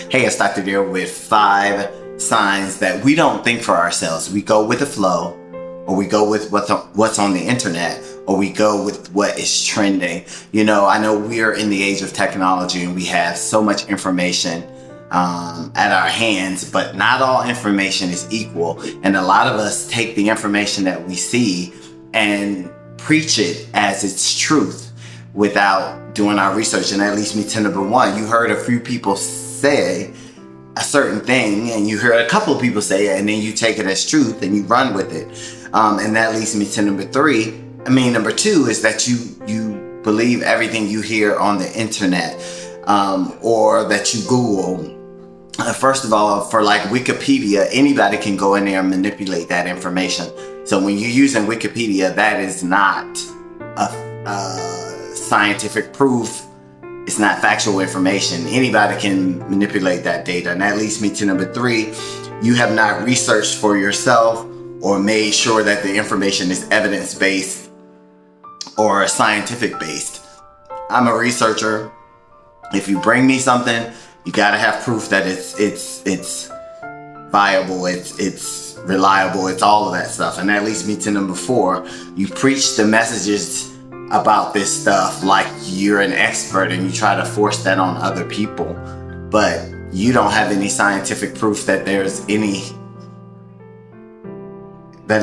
Hey, it's Dr. Deer with 5 signs that we don't think for ourselves. We go with the flow, or we go with what's on the internet, or we go with what is trending. You know, I know we are in the age of technology and we have so much information at our hands, but not all information is equal. And a lot of us take the information that we see and preach it as its truth without doing our research. And that leads me to number 1. You heard a few people say a certain thing, and you heard a couple of people say it, and then you take it as truth and you run with it. And that leads me to number 2 is that you believe everything you hear on the internet, or that you Google. First of all, for like Wikipedia, anybody can go in there and manipulate that information. So when you're using Wikipedia, that is not a scientific proof. It's not factual information. Anybody can manipulate that data. And that leads me to number 3. You have not researched for yourself or made sure that the information is evidence-based or scientific-based. I'm a researcher. If you bring me something, you gotta have proof that it's viable, it's reliable, it's all of that stuff. And that leads me to number 4. You preach the messages about this stuff like you're an expert, and you try to force that on other people, but you don't have any scientific proof that that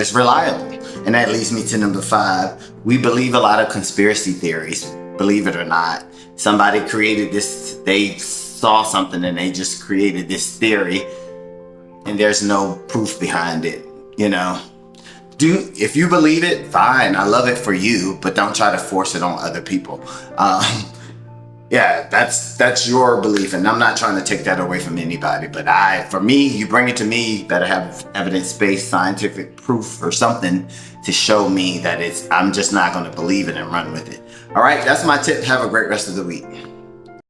is reliable. And that leads me to number 5. We believe a lot of conspiracy theories, believe it or not. Somebody created this, they saw something and they just created this theory, and there's no proof behind it. You know, if you believe it, fine, I love it for you, but don't try to force it on other people. Yeah, that's your belief, and I'm not trying to take that away from anybody. But for me, you bring it to me, you better have evidence-based scientific proof or something to show me that I'm just not going to believe it and run with it. All right, that's my tip. Have a great rest of the week.